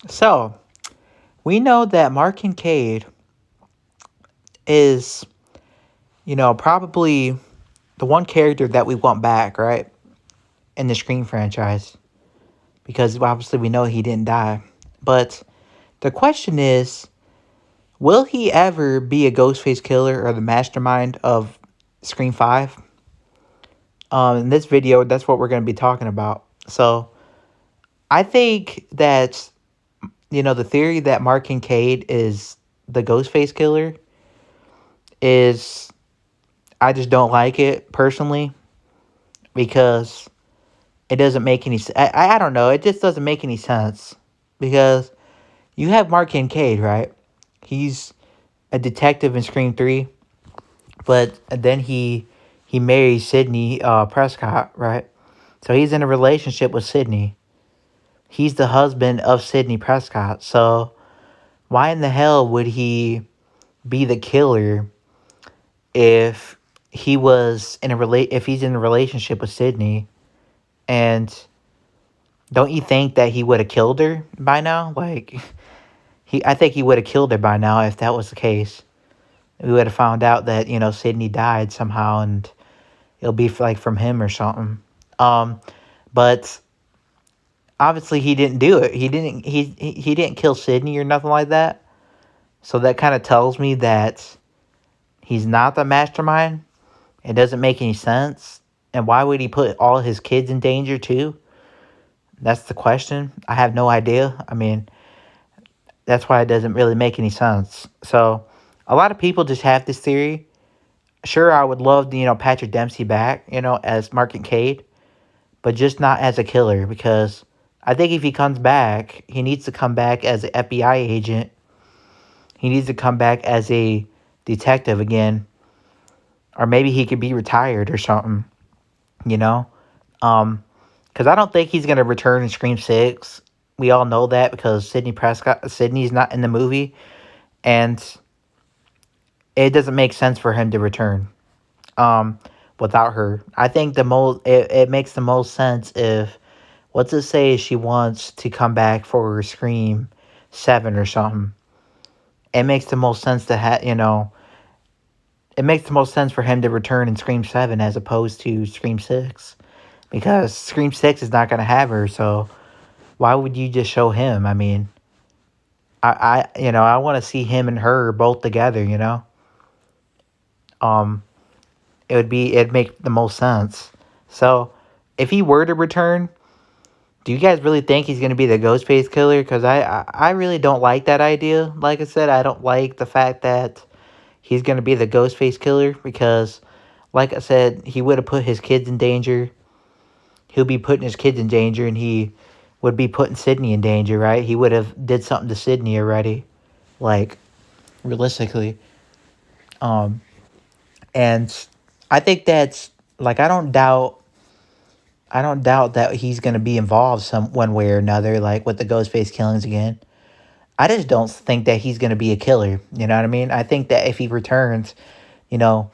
So, we know that Mark Kincaid is, probably the one character that we want back, right? In the Scream franchise. Because obviously we know he didn't die. But the question is, will he ever be a Ghostface killer or the mastermind of Scream 5? In this video, that's what we're going to be talking about. So, I think that, the theory that Mark Kincaid is the Ghostface killer is, I just don't like it personally because it doesn't make any sense. I don't know. It just doesn't make any sense because you have Mark Kincaid, right? He's a detective in Scream 3, but then he marries Sydney Prescott, right? So he's in a relationship with Sydney. He's the husband of Sydney Prescott. So why in the hell would he be the killer if if he's in a relationship with Sydney? And don't you think that he would have killed her by now? I think he would have killed her by now if that was the case. We would have found out that Sydney died somehow, and it'll be like from him or something. Um, but obviously he didn't do it. He didn't kill Sydney or nothing like that. So that kind of tells me that he's not the mastermind. It doesn't make any sense. And why would he put all his kids in danger too? That's the question. I have no idea. I mean, that's why it doesn't really make any sense. So a lot of people just have this theory. Sure, I would love Patrick Dempsey back, as Mark Kincaid, but just not as a killer because I think if he comes back, he needs to come back as an FBI agent. He needs to come back as a detective again, or maybe he could be retired or something, you know. Because I don't think he's gonna return in Scream 6. We all know that because Sydney's not in the movie, and it doesn't make sense for him to return without her. I think it makes the most sense if, what's it say, she wants to come back for Scream 7 or something. It makes the most sense to it makes the most sense for him to return in Scream 7 as opposed to Scream 6 because Scream 6 is not going to have her, so why would you just show him? I mean, I want to see him and her both together. Um it'd make the most sense. So, if he were to return, do you guys really think he's going to be the Ghostface killer? Because I really don't like that idea. Like I said, I don't like the fact that he's going to be the Ghostface killer because, like I said, he would have put his kids in danger. He'll be putting his kids in danger, and he would be putting Sydney in danger, right? He would have did something to Sydney already, like realistically. Um, and I think that's like I don't doubt that he's going to be involved some one way or another, like with the Ghostface killings again. I just don't think that he's going to be a killer. You know what I mean? I think that if he returns, you know,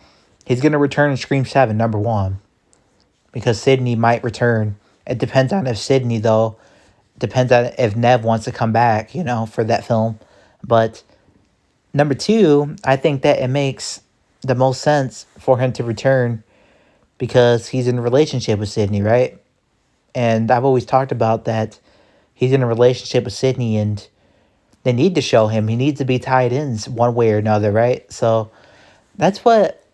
he's going to return in Scream 7, number one, because Sydney might return. It depends on if Sydney, though, depends on if Nev wants to come back, for that film. But number two, I think that it makes the most sense for him to return because he's in a relationship with Sydney, right? And I've always talked about that he's in a relationship with Sydney and they need to show him. He needs to be tied in one way or another, right? So that's what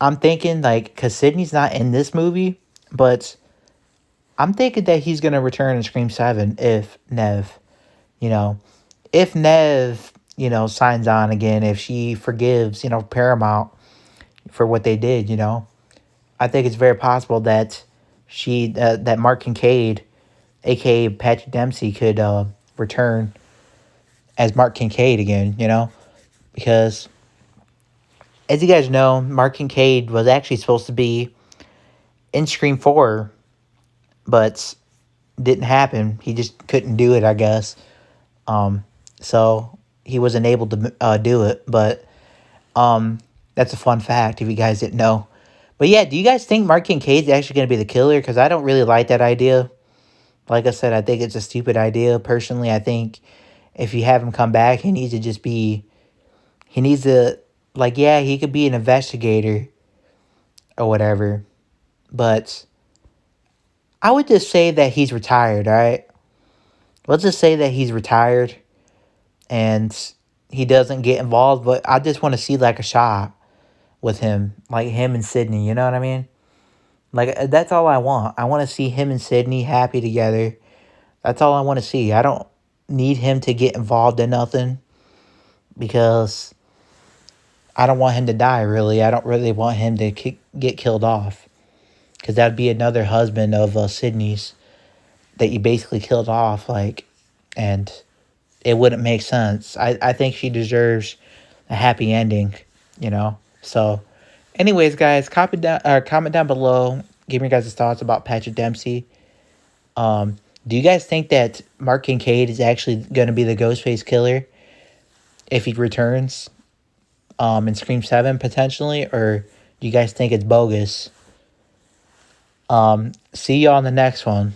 I'm thinking, like, because Sydney's not in this movie, but I'm thinking that he's going to return in Scream 7 if Nev, you know, if Nev, signs on again, if she forgives, Paramount for what they did. I think it's very possible that that Mark Kincaid, aka Patrick Dempsey, could return as Mark Kincaid again. Because as you guys know, Mark Kincaid was actually supposed to be in Scream 4, but didn't happen. He just couldn't do it, I guess. Um, so he wasn't able to do it. But that's a fun fact if you guys didn't know. But yeah, do you guys think Mark Kincaid's actually going to be the killer? Because I don't really like that idea. Like I said, I think it's a stupid idea. Personally, I think if you have him come back, he needs to just be, he needs to, like, yeah, he could be an investigator or whatever, but I would just say that he's retired, all right? Let's just say that he's retired and he doesn't get involved, but I just want to see like a shot with him, like him and Sydney, you know what I mean? Like, that's all I want. I want to see him and Sydney happy together. That's all I want to see. I don't need him to get involved in nothing because I don't want him to die, really. I don't really want him to get killed off because that'd be another husband of Sydney's that you basically killed off, like, and it wouldn't make sense. I think she deserves a happy ending, you know? So, anyways, guys, comment down below. Give me your guys' thoughts about Patrick Dempsey. Do you guys think that Mark Kincaid is actually going to be the Ghostface killer if he returns in Scream 7 potentially? Or do you guys think it's bogus? See you on the next one.